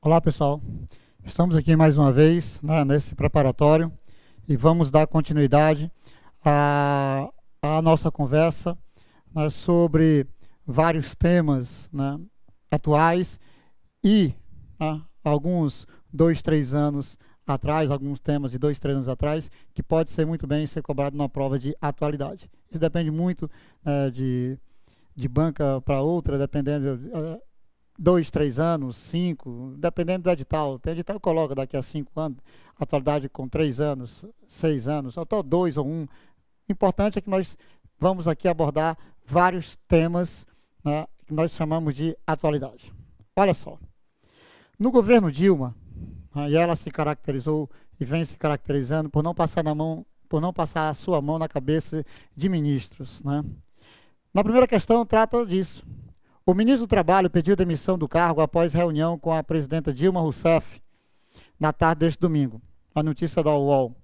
Olá, pessoal. Estamos aqui mais uma vez, né, nesse preparatório e vamos dar continuidade à nossa conversa, né, sobre vários temas, né, atuais e, né, alguns 2, 3 anos atrás, alguns temas de 2, 3 anos atrás, que pode ser muito bem ser cobrado numa prova de atualidade. Isso depende muito, de banca para outra, dependendo. 2, 3 anos, 5, dependendo do edital. Tem edital que coloca daqui a 5 anos, atualidade com 3 anos, 6 anos, até 2 ou 1. O importante é que nós vamos aqui abordar vários temas, né, que nós chamamos de atualidade. Olha só, no governo Dilma, e ela se caracterizou e vem se caracterizando por não passar por não passar a sua mão na cabeça de ministros, né? Na primeira questão trata disso. O ministro do Trabalho pediu demissão do cargo após reunião com a presidenta Dilma Rousseff na tarde deste domingo. A notícia da UOL.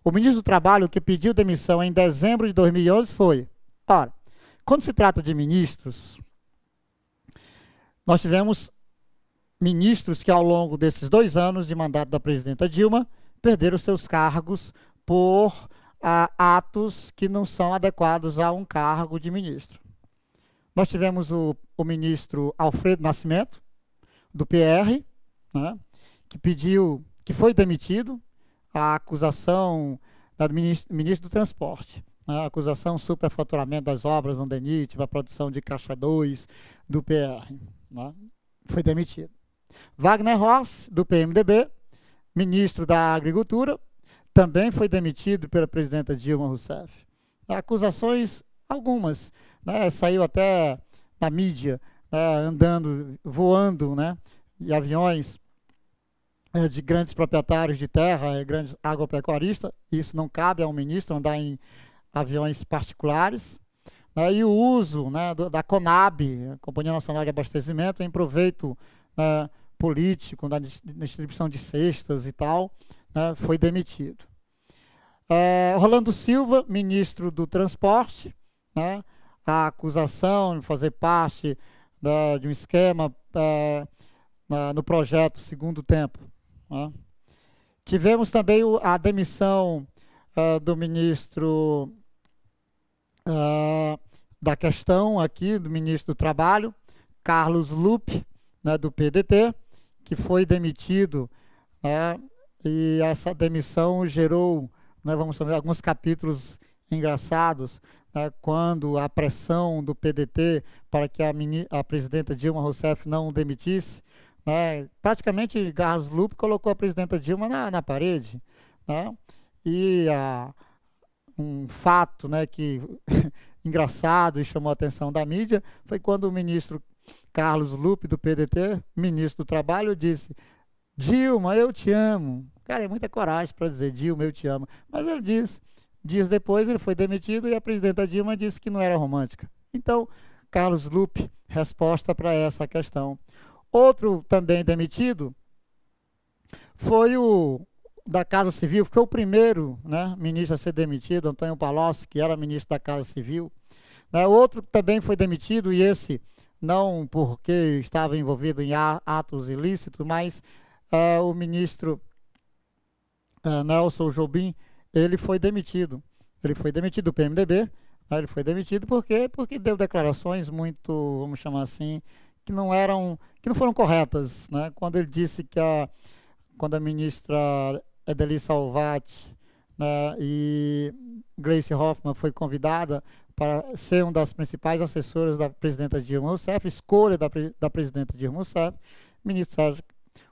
O ministro do Trabalho que pediu demissão em dezembro de 2011 foi... Ora, quando se trata de ministros, nós tivemos ministros que ao longo desses 2 anos de mandato da presidenta Dilma perderam seus cargos por atos que não são adequados a um cargo de ministro. Nós tivemos o ministro Alfredo Nascimento, do PR, né, que foi demitido, a acusação do ministro do Transporte, né, a acusação superfaturamento das obras no DENIT, a produção de caixa 2 do PR, né, foi demitido. Wagner Ross, do PMDB, ministro da Agricultura, também foi demitido pela presidenta Dilma Rousseff. Acusações, algumas, né, saiu até na mídia, andando, voando, né, de aviões de grandes proprietários de terra, grandes agropecuaristas. Isso não cabe a um ministro andar em aviões particulares. E o uso, né, da CONAB, a Companhia Nacional de Abastecimento, em proveito, político, na distribuição de cestas e tal, né, foi demitido. Rolando Silva, ministro do Transporte, né, a acusação de fazer parte, né, de um esquema no projeto Segundo Tempo, né. Tivemos também a demissão do ministro da questão aqui, do ministro do Trabalho, Carlos Lupe, né, do PDT, que foi demitido, né, e essa demissão gerou, né, vamos ver, alguns capítulos engraçados, né, quando a pressão do PDT para que a presidenta Dilma Rousseff não o demitisse, né, praticamente Carlos Lupe colocou a presidenta Dilma na parede, né, e um fato, né, que engraçado e chamou a atenção da mídia foi quando o ministro Carlos Lupe, do PDT, ministro do Trabalho, disse: Dilma, eu te amo. Cara, é muita coragem para dizer Dilma, eu te amo. Mas ele disse, dias depois ele foi demitido e a presidenta Dilma disse que não era romântica. Então, Carlos Lupe, resposta para essa questão. Outro também demitido foi o da Casa Civil, que foi o primeiro, né, ministro a ser demitido, Antônio Palocci, que era ministro da Casa Civil. Outro também foi demitido, e esse não porque estava envolvido em atos ilícitos, mas o ministro Nelson Jobim, ele foi demitido. Ele foi demitido do PMDB, né, ele foi demitido porque deu declarações muito, vamos chamar assim, que não foram corretas, né? Quando ele disse quando a ministra Edeli Salvati, né, e Gleisi Hoffmann foi convidada para ser uma das principais assessoras da presidenta Dilma Rousseff, escolha da presidenta Dilma Rousseff,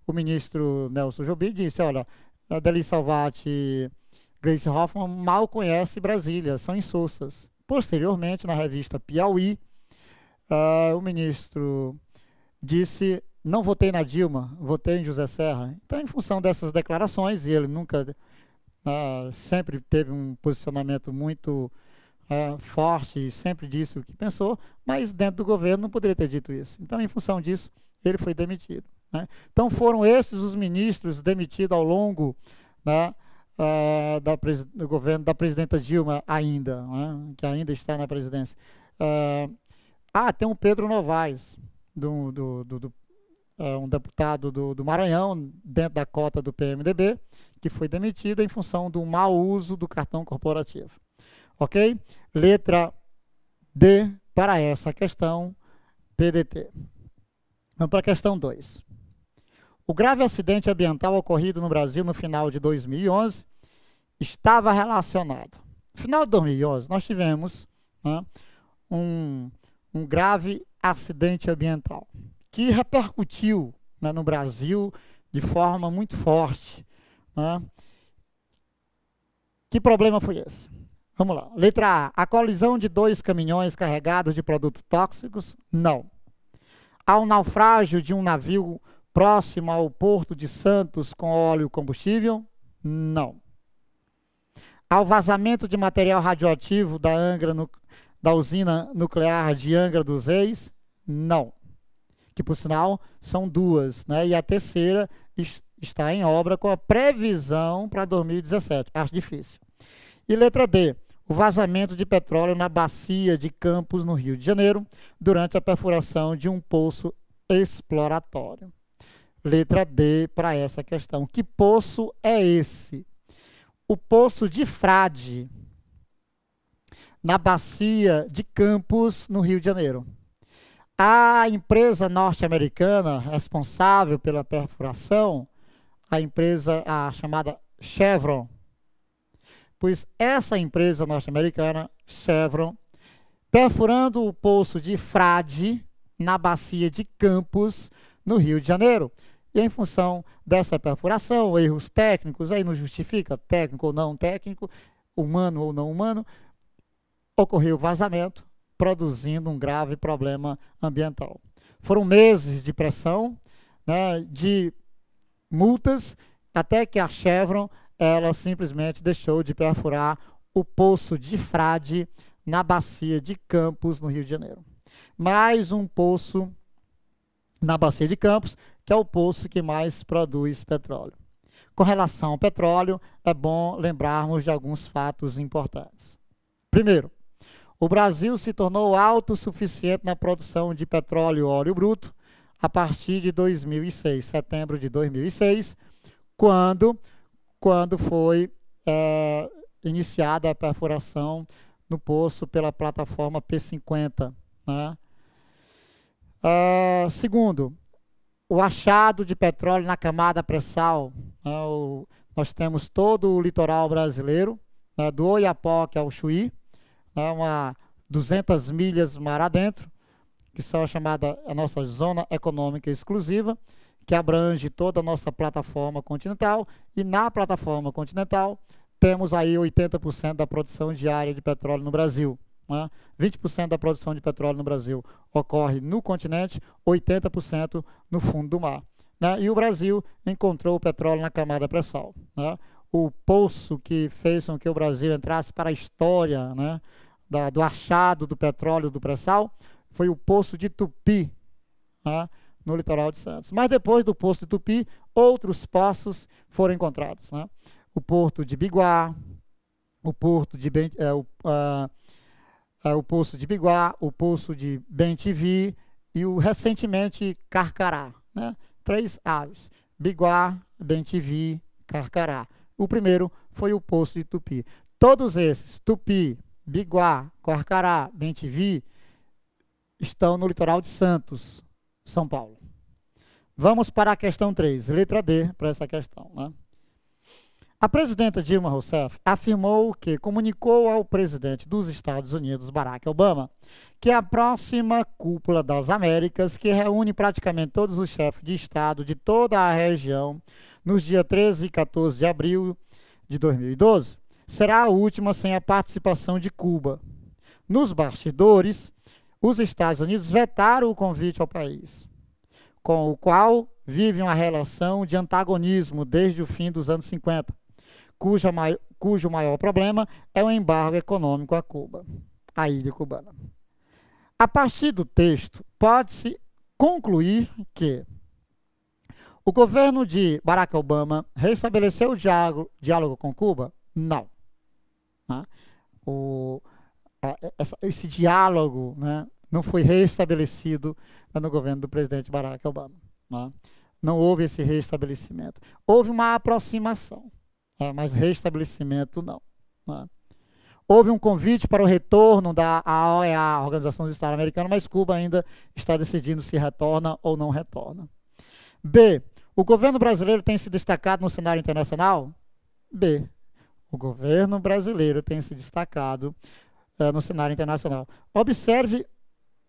o ministro Nelson Jobim disse: olha, Edeli Salvati e Gleisi Hoffmann mal conhecem Brasília, são insossas. Posteriormente, na revista Piauí, o ministro disse: não votei na Dilma, votei em José Serra. Então, em função dessas declarações, e ele nunca, sempre teve um posicionamento muito forte, e sempre disse o que pensou, mas dentro do governo não poderia ter dito isso. Então, em função disso, ele foi demitido, né? Então, foram esses os ministros demitidos ao longo, né, do governo da presidenta Dilma ainda, né, que ainda está na presidência. Tem o Pedro Novaes, um deputado do Maranhão, dentro da cota do PMDB, que foi demitido em função do mau uso do cartão corporativo. Ok? Letra D para essa questão, PDT. Vamos para a questão 2. O grave acidente ambiental ocorrido no Brasil no final de 2011 estava relacionado. No final de 2011, nós tivemos, né, um grave acidente ambiental que repercutiu, né, no Brasil de forma muito forte. Né? Que problema foi esse? Vamos lá. Letra A. A colisão de 2 caminhões carregados de produtos tóxicos? Não. Ao naufrágio de um navio próximo ao Porto de Santos com óleo e combustível? Não. Ao vazamento de material radioativo da usina nuclear de Angra dos Reis? Não. Que, por sinal, são 2, né? E a terceira está em obra com a previsão para 2017. Acho difícil. E letra D. O vazamento de petróleo na bacia de Campos, no Rio de Janeiro, durante a perfuração de um poço exploratório. Letra D para essa questão. Que poço é esse? O poço de Frade, na bacia de Campos, no Rio de Janeiro. A empresa norte-americana responsável pela perfuração, a chamada Chevron, pois essa empresa norte-americana, Chevron, perfurando o poço de Frade, na bacia de Campos, no Rio de Janeiro. E em função dessa perfuração, erros técnicos, aí não justifica, técnico ou não técnico, humano ou não humano, ocorreu vazamento, produzindo um grave problema ambiental. Foram meses de pressão, né, de multas, até que a Chevron ela simplesmente deixou de perfurar o poço de Frade na bacia de Campos, no Rio de Janeiro. Mais um poço na bacia de Campos, que é o poço que mais produz petróleo. Com relação ao petróleo, é bom lembrarmos de alguns fatos importantes. Primeiro, o Brasil se tornou autossuficiente na produção de petróleo e óleo bruto a partir de 2006, setembro de 2006, quando foi iniciada a perfuração no poço pela plataforma P50. Né? Segundo, o achado de petróleo na camada pré-sal. Né? Nós temos todo o litoral brasileiro, né, do Oiapoque ao Chuí, né, 200 milhas mar adentro, que são a nossa zona econômica exclusiva, que abrange toda a nossa plataforma continental, e na plataforma continental temos aí 80% da produção diária de petróleo no Brasil. Né? 20% da produção de petróleo no Brasil ocorre no continente, 80% no fundo do mar. Né? E o Brasil encontrou o petróleo na camada pré-sal. Né? O poço que fez com que o Brasil entrasse para a história, né, do achado do petróleo do pré-sal foi o poço de Tupi, né, no litoral de Santos. Mas depois do poço de Tupi, outros poços foram encontrados. Né? O porto de Biguá, o poço de Biguá, o poço de Bem-TV e recentemente Carcará. Né? 3 aves, Biguá, Bem-TV, Carcará. O primeiro foi o poço de Tupi. Todos esses, Tupi, Biguá, Carcará, Bem-TV, estão no litoral de Santos, São Paulo. Vamos para a questão 3, letra D para essa questão. Né? A presidenta Dilma Rousseff afirmou que comunicou ao presidente dos Estados Unidos, Barack Obama, que a próxima cúpula das Américas, que reúne praticamente todos os chefes de Estado de toda a região, nos dias 13 e 14 de abril de 2012, será a última sem a participação de Cuba. Nos bastidores, os Estados Unidos vetaram o convite ao país, com o qual vive uma relação de antagonismo desde o fim dos anos 50, cujo maior problema é o embargo econômico a Cuba, a ilha cubana. A partir do texto, pode-se concluir que o governo de Barack Obama restabeleceu o diálogo com Cuba? Não. Né? Esse diálogo, né, não foi restabelecido no governo do presidente Barack Obama. né? Não houve esse restabelecimento. Houve uma aproximação, né? Mas restabelecimento não, né? Houve um convite para o retorno da OEA, a Organização dos Estados Americanos, mas Cuba ainda está decidindo se retorna ou não retorna. B. O governo brasileiro tem se destacado no cenário internacional? B. O governo brasileiro tem se destacado no cenário internacional. Observe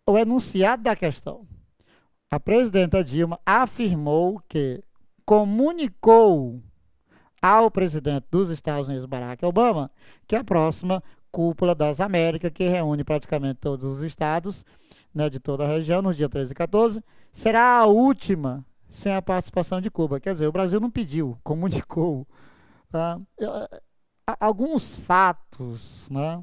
o enunciado da questão. A presidenta Dilma afirmou que comunicou ao presidente dos Estados Unidos, Barack Obama, que a próxima Cúpula das Américas, que reúne praticamente todos os estados, né, de toda a região, nos dias 13 e 14, será a última sem a participação de Cuba. Quer dizer, o Brasil não pediu, comunicou. Tá? Alguns fatos, né,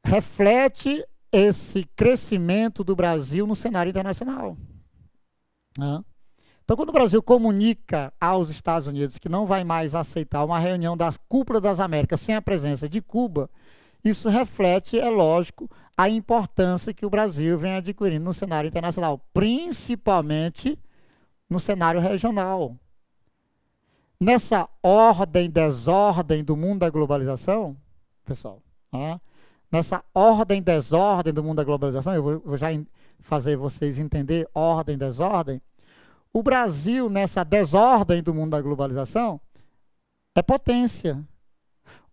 reflete esse crescimento do Brasil no cenário internacional, né? Então, quando o Brasil comunica aos Estados Unidos que não vai mais aceitar uma reunião da Cúpula das Américas sem a presença de Cuba, isso reflete, é lógico, a importância que o Brasil vem adquirindo no cenário internacional, principalmente no cenário regional. Nessa ordem, desordem do mundo da globalização, pessoal, né? Nessa ordem, desordem do mundo da globalização, eu vou já fazer vocês entender ordem, desordem. O Brasil, nessa desordem do mundo da globalização, é potência.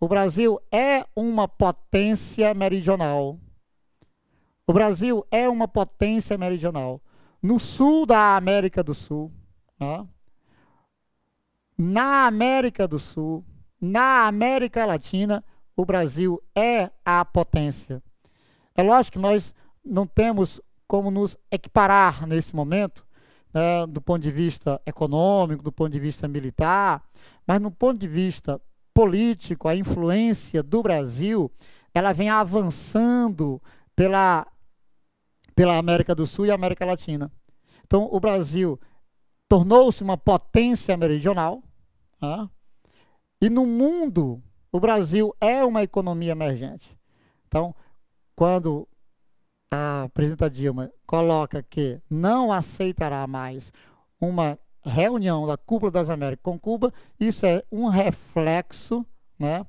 O Brasil é uma potência meridional. O Brasil é uma potência meridional. No sul da América do Sul, né? Na América do Sul, na América Latina, o Brasil é a potência. É lógico que nós não temos como nos equiparar nesse momento, né, do ponto de vista econômico, do ponto de vista militar, mas no ponto de vista político, a influência do Brasil, ela vem avançando pela América do Sul e América Latina. Então, o Brasil tornou-se uma potência meridional, né? E no mundo, o Brasil é uma economia emergente. Então, quando a presidenta Dilma coloca que não aceitará mais uma reunião da Cúpula das Américas com Cuba, isso é um reflexo, né?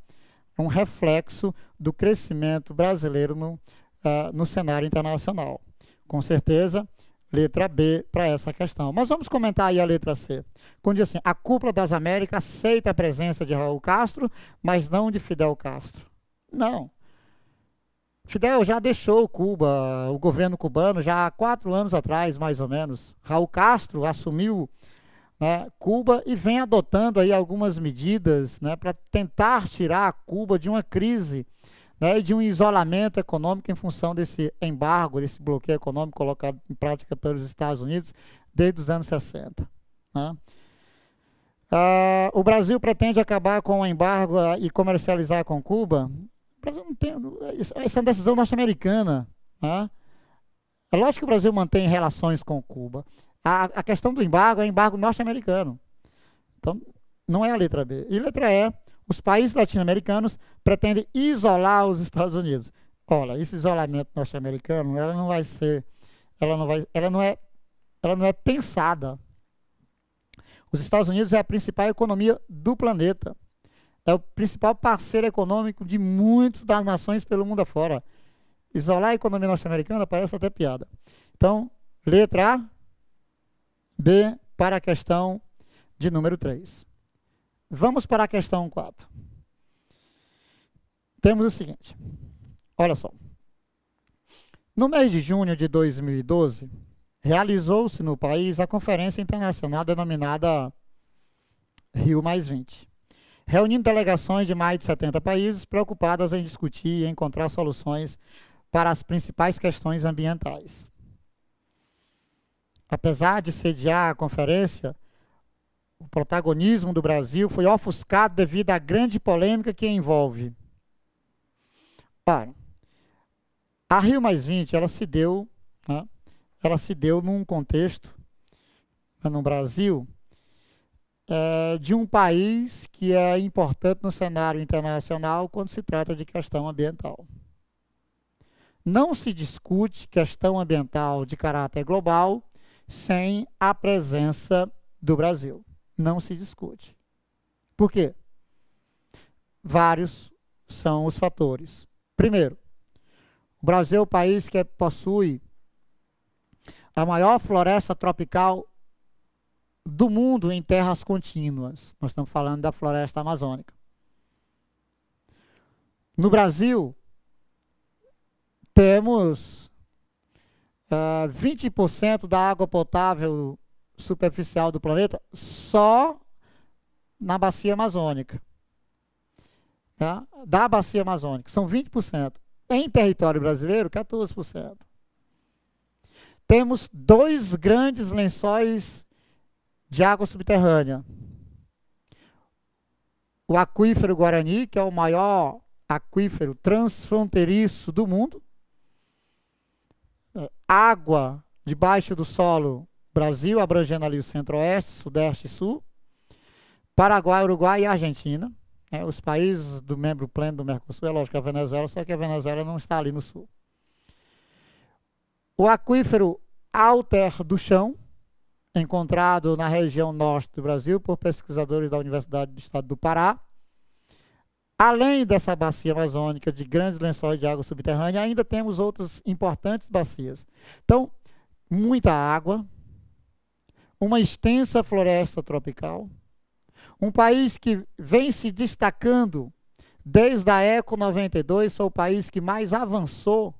Um reflexo do crescimento brasileiro no cenário internacional. Com certeza, letra B para essa questão. Mas vamos comentar aí a letra C. Quando diz assim, a Cúpula das Américas aceita a presença de Raul Castro, mas não de Fidel Castro. Não. Fidel já deixou Cuba, o governo cubano, já há 4 anos atrás, mais ou menos. Raul Castro assumiu, né, Cuba e vem adotando aí algumas medidas, né, para tentar tirar Cuba de uma crise, né, e de um isolamento econômico em função desse embargo, desse bloqueio econômico colocado em prática pelos Estados Unidos desde os anos 60. Né? O Brasil pretende acabar com o embargo e comercializar com Cuba. O Brasil não tem, essa é uma decisão norte-americana. Né? É lógico que o Brasil mantém relações com Cuba. A questão do embargo é embargo norte-americano. Então, não é a letra B. E letra E, os países latino-americanos pretendem isolar os Estados Unidos. Olha, esse isolamento norte-americano, ela não é pensada. Os Estados Unidos é a principal economia do planeta. É o principal parceiro econômico de muitas das nações pelo mundo afora. Isolar a economia norte-americana parece até piada. Então, letra A, B para a questão de número 3. Vamos para a questão 4. Temos o seguinte. Olha só. No mês de junho de 2012, realizou-se no país a Conferência Internacional denominada Rio+20, reunindo delegações de mais de 70 países preocupadas em discutir e encontrar soluções para as principais questões ambientais. Apesar de sediar a conferência, o protagonismo do Brasil foi ofuscado devido à grande polêmica que envolve. Ora, a Rio+20, ela se deu, né, num contexto, no Brasil, de um país que é importante no cenário internacional quando se trata de questão ambiental. Não se discute questão ambiental de caráter global sem a presença do Brasil. Não se discute. Por quê? Vários são os fatores. Primeiro, o Brasil é o país que possui a maior floresta tropical do mundo em terras contínuas. Nós estamos falando da floresta amazônica. No Brasil, temos 20% da água potável superficial do planeta só na bacia amazônica. Tá? Da bacia amazônica, são 20%. Em território brasileiro, 14%. Temos 2 grandes lençóis de água subterrânea. O aquífero Guarani, que é o maior aquífero transfronteiriço do mundo. Água debaixo do solo Brasil, abrangendo ali o centro-oeste, sudeste e sul. Paraguai, Uruguai e Argentina. Os países do membro pleno do Mercosul, é lógico que a Venezuela, só que a Venezuela não está ali no sul. O aquífero Alter do Chão, encontrado na região norte do Brasil por pesquisadores da Universidade do Estado do Pará. Além dessa bacia amazônica de grandes lençóis de água subterrânea, ainda temos outras importantes bacias. Então, muita água, uma extensa floresta tropical, um país que vem se destacando desde a Eco 92, foi o país que mais avançou,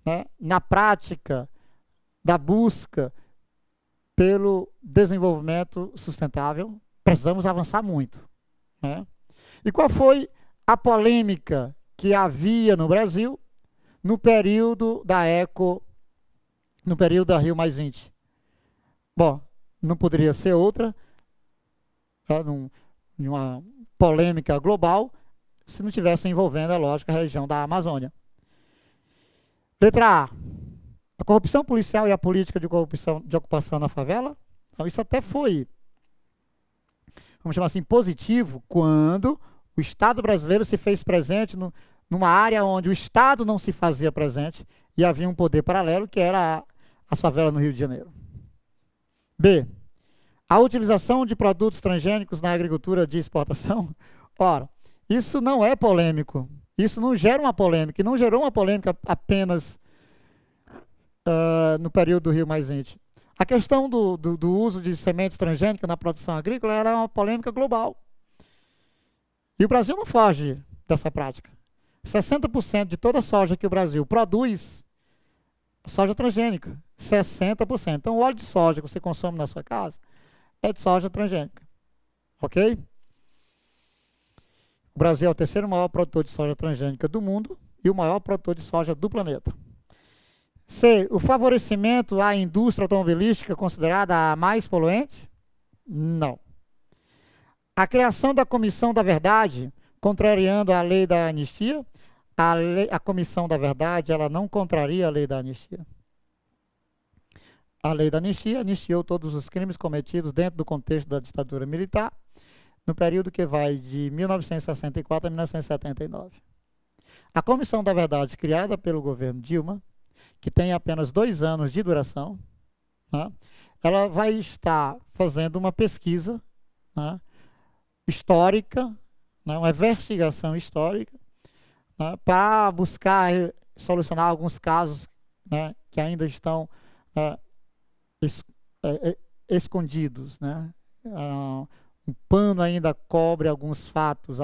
né, na prática da busca pelo desenvolvimento sustentável. Precisamos avançar muito, né? E qual foi a polêmica que havia no Brasil no período da Eco, no período da Rio+20? Bom, não poderia ser outra, numa polêmica global, se não tivesse envolvendo, é lógico, a região da Amazônia. Letra A. A corrupção policial e a política de corrupção de ocupação na favela. Então, isso até foi, vamos chamar assim, positivo, quando o Estado brasileiro se fez presente numa área onde o Estado não se fazia presente e havia um poder paralelo, que era a favela no Rio de Janeiro. B. A utilização de produtos transgênicos na agricultura de exportação. Ora, isso não é polêmico. Isso não gera uma polêmica. E não gerou uma polêmica apenas no período do Rio+20. A questão do uso de sementes transgênicas na produção agrícola era uma polêmica global. E o Brasil não foge dessa prática. 60% de toda a soja que o Brasil produz, soja transgênica. 60%. Então, o óleo de soja que você consome na sua casa é de soja transgênica. Ok? O Brasil é o terceiro maior produtor de soja transgênica do mundo e o maior produtor de soja do planeta. C. O favorecimento à indústria automobilística considerada a mais poluente? Não. A criação da Comissão da Verdade, contrariando a lei da anistia, a Comissão da Verdade, ela não contraria a lei da anistia. A lei da anistia anistiou todos os crimes cometidos dentro do contexto da ditadura militar, no período que vai de 1964 a 1979. A Comissão da Verdade, criada pelo governo Dilma, que tem apenas 2 anos de duração, né, ela vai estar fazendo uma pesquisa, né, histórica, né, uma investigação histórica, né, para buscar solucionar alguns casos, né, que ainda estão escondidos, né? Um pano ainda cobre alguns fatos.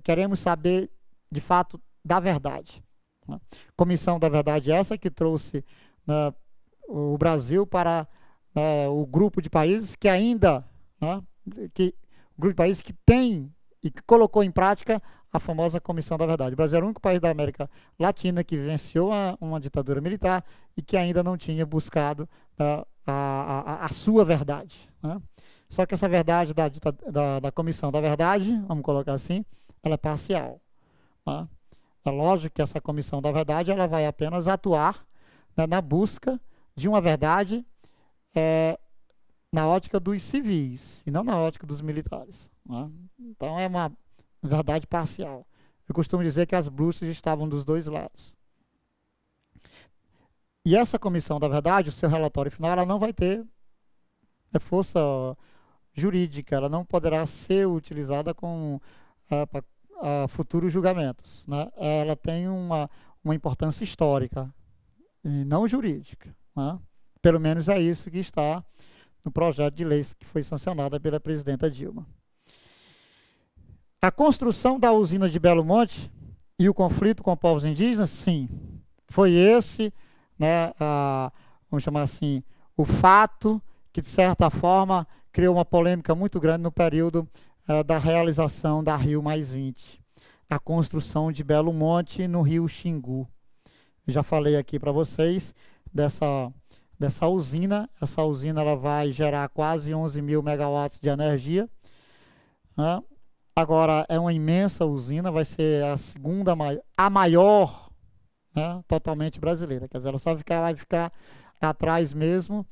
Queremos saber, de fato, da verdade. Né? Comissão da Verdade essa que trouxe, né, o Brasil para o grupo de países que ainda, né, o grupo de países que tem e que colocou em prática a famosa Comissão da Verdade. O Brasil era o único país da América Latina que vivenciou uma ditadura militar e que ainda não tinha buscado a sua verdade. Né? Só que essa verdade da Comissão da Verdade, vamos colocar assim, ela é parcial. Né? É lógico que essa Comissão da Verdade ela vai apenas atuar, né, na busca de uma verdade na ótica dos civis e não na ótica dos militares. Né? Então é uma verdade parcial. Eu costumo dizer que as bruxas estavam dos 2 lados. E essa comissão, na verdade, o seu relatório final, ela não vai ter força jurídica, ela não poderá ser utilizada para futuros julgamentos, né? Ela tem uma importância histórica e não jurídica, né? Pelo menos é isso que está no projeto de lei que foi sancionado pela presidenta Dilma. A construção da usina de Belo Monte e o conflito com povos indígenas, sim, foi esse, né, vamos chamar assim, o fato que, de certa forma, criou uma polêmica muito grande no período da realização da Rio+20, a construção de Belo Monte no rio Xingu. Eu já falei aqui para vocês dessa usina. Essa usina ela vai gerar quase 11.000 megawatts de energia, né? Agora, é uma imensa usina, vai ser a maior, né, totalmente brasileira. Quer dizer, ela só vai ficar atrás mesmo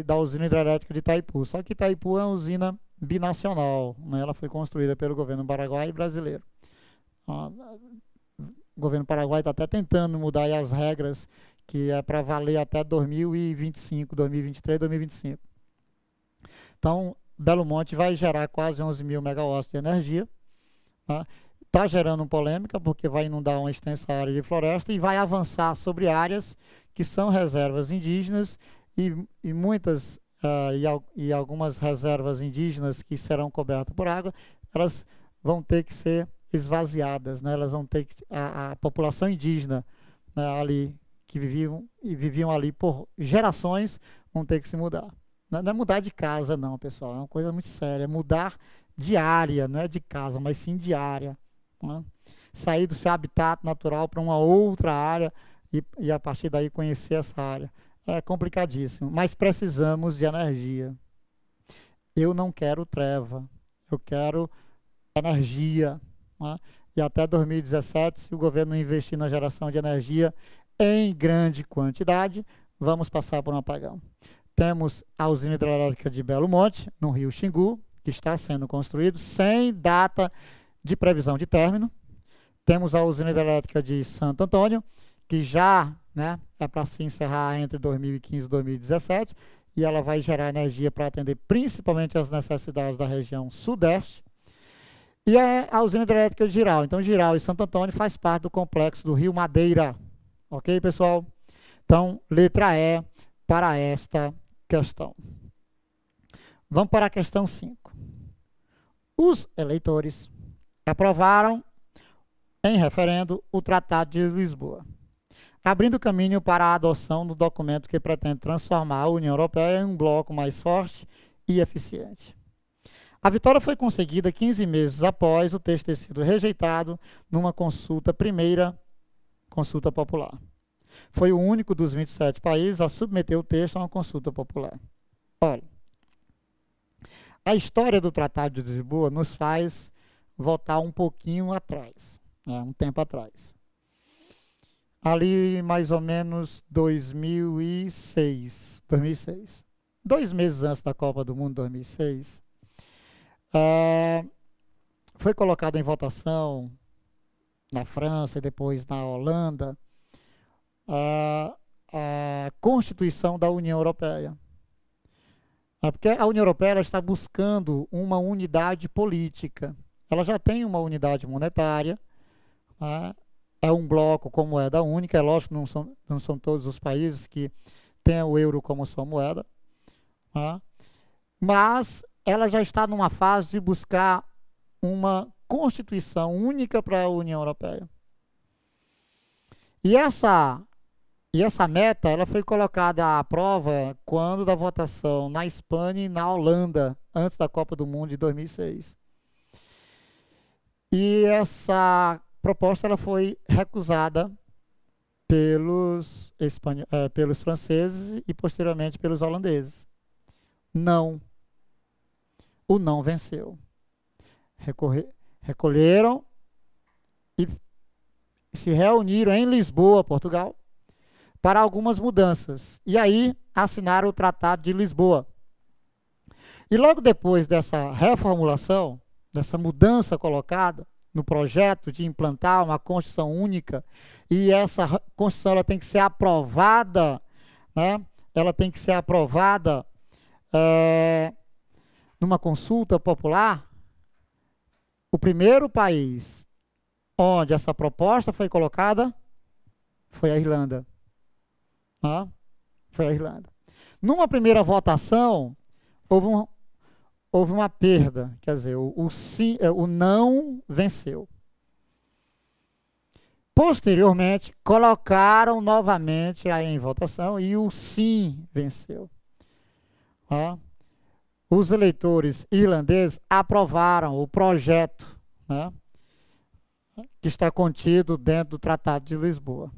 da usina hidrelétrica de Itaipu. Só que Itaipu é uma usina binacional, né? Ela foi construída pelo governo paraguaio e brasileiro. O governo paraguaio está até tentando mudar aí as regras, que é para valer até 2025, 2023, 2025. Então, Belo Monte vai gerar quase 11.000 megawatts de energia. Está gerando polêmica, porque vai inundar uma extensa área de floresta e vai avançar sobre áreas que são reservas indígenas e muitas e algumas reservas indígenas que serão cobertas por água, elas vão ter que ser esvaziadas, né? Elas vão ter que, a população indígena, né, ali que viviam ali por gerações, vão ter que se mudar. Não é mudar de casa, não, pessoal. É uma coisa muito séria. É mudar de área, não é de casa, mas sim de área, né? Sair do seu habitat natural para uma outra área e a partir daí conhecer essa área. É complicadíssimo, mas precisamos de energia. Eu não quero treva, eu quero energia, né? E até 2017, se o governo investir na geração de energia em grande quantidade, vamos passar por um apagão. Temos a usina hidrelétrica de Belo Monte, no rio Xingu, que está sendo construído sem data de previsão de término. Temos a usina hidrelétrica de Santo Antônio, que já, né, é para se encerrar entre 2015 e 2017, e ela vai gerar energia para atender principalmente as necessidades da região sudeste. E a usina hidrelétrica de Jirau. Então, Jirau e Santo Antônio faz parte do complexo do Rio Madeira. Ok, pessoal? Então, letra E para esta questão. Vamos para a questão 5. Os eleitores aprovaram em referendo o Tratado de Lisboa, abrindo caminho para a adoção do documento que pretende transformar a União Europeia em um bloco mais forte e eficiente. A vitória foi conseguida 15 meses após o texto ter sido rejeitado numa primeira consulta popular. Foi o único dos 27 países a submeter o texto a uma consulta popular. Olha, a história do Tratado de Lisboa nos faz voltar um pouquinho atrás, né, um tempo atrás. Ali, mais ou menos 2006. 2 meses antes da Copa do Mundo, 2006, foi colocado em votação na França e depois na Holanda a Constituição da União Europeia. Porque a União Europeia ela está buscando uma unidade política. Ela já tem uma unidade monetária, né? É um bloco com moeda única. É lógico que não são todos os países que têm o euro como sua moeda, né? Mas ela já está numa fase de buscar uma Constituição única para a União Europeia. E essa meta ela foi colocada à prova quando da votação na Espanha e na Holanda, antes da Copa do Mundo de 2006. E essa proposta ela foi recusada pelos franceses e posteriormente pelos holandeses. Não. O não venceu. Recolheram e se reuniram em Lisboa, Portugal, para algumas mudanças. E aí assinaram o Tratado de Lisboa. E logo depois dessa reformulação, dessa mudança colocada no projeto de implantar uma Constituição única, e essa Constituição ela tem que ser aprovada, né? Ela tem que ser aprovada numa consulta popular. O primeiro país onde essa proposta foi colocada foi a Irlanda. Tá? Foi a Irlanda. Numa primeira votação, houve uma perda, quer dizer, o não venceu. Posteriormente, colocaram novamente aí em votação e o sim venceu. Tá? Os eleitores irlandeses aprovaram o projeto, né, que está contido dentro do Tratado de Lisboa,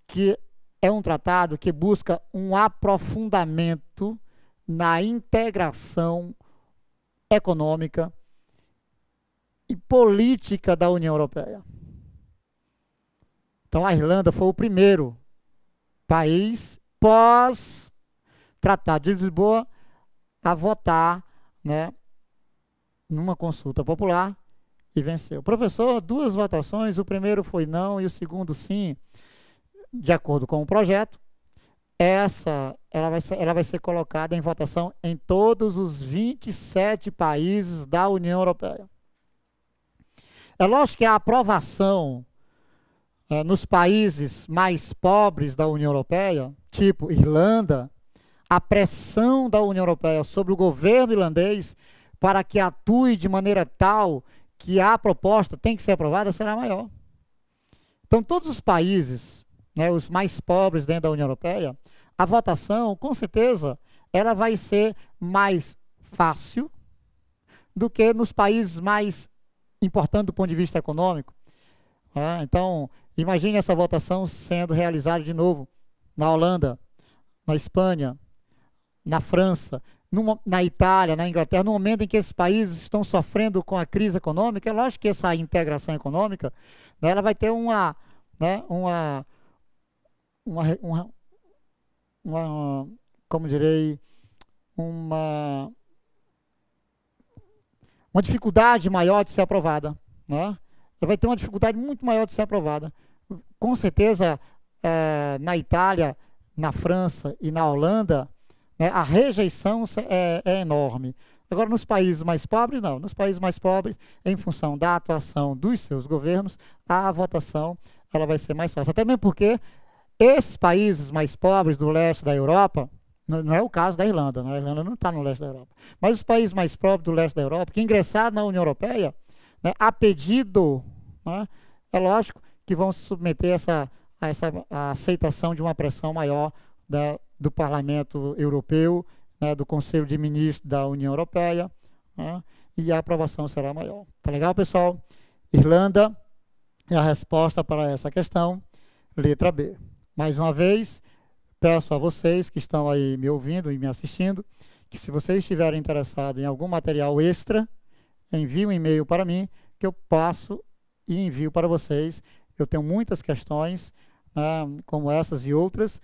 que é um tratado que busca um aprofundamento na integração econômica e política da União Europeia. Então, a Irlanda foi o primeiro país pós-Tratado de Lisboa a votar, né, numa consulta popular e venceu. Professor, 2 votações, o primeiro foi não e o segundo sim, de acordo com o projeto. Ela vai ser colocada em votação em todos os 27 países da União Europeia. É lógico que a aprovação nos países mais pobres da União Europeia, tipo Irlanda, a pressão da União Europeia sobre o governo irlandês para que atue de maneira tal que a proposta tem que ser aprovada será maior. Então, todos os países, né, os mais pobres dentro da União Europeia, a votação, com certeza, ela vai ser mais fácil do que nos países mais importantes do ponto de vista econômico. Então, imagine essa votação sendo realizada de novo na Holanda, na Espanha, na França, na Itália, na Inglaterra, no momento em que esses países estão sofrendo com a crise econômica. É lógico que essa integração econômica, né, ela vai ter uma como direi, uma dificuldade maior de ser aprovada, né? Ela vai ter uma dificuldade muito maior de ser aprovada. Com certeza, na Itália, na França e na Holanda, né, a rejeição é enorme. Agora, nos países mais pobres, não. Nos países mais pobres, em função da atuação dos seus governos, a votação ela vai ser mais fácil. Até mesmo porque esses países mais pobres do leste da Europa, não é o caso da Irlanda, né? A Irlanda não está no leste da Europa, mas os países mais pobres do leste da Europa, que ingressaram na União Europeia, né, a pedido, né, é lógico que vão se submeter a aceitação de uma pressão maior do Parlamento Europeu, né, do Conselho de Ministros da União Europeia, né, e a aprovação será maior. Tá legal, pessoal? Irlanda é a resposta para essa questão, letra B. Mais uma vez, peço a vocês que estão aí me ouvindo e me assistindo, que se vocês estiverem interessados em algum material extra, envie um e-mail para mim, que eu passo e envio para vocês. Eu tenho muitas questões, como essas e outras,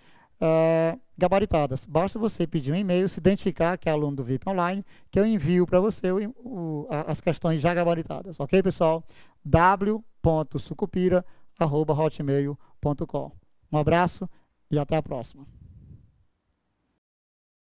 gabaritadas. Basta você pedir um e-mail, se identificar que é aluno do VIP Online, que eu envio para você as questões já gabaritadas. Ok, pessoal? w.sucupira@hotmail.com. Um abraço e até a próxima.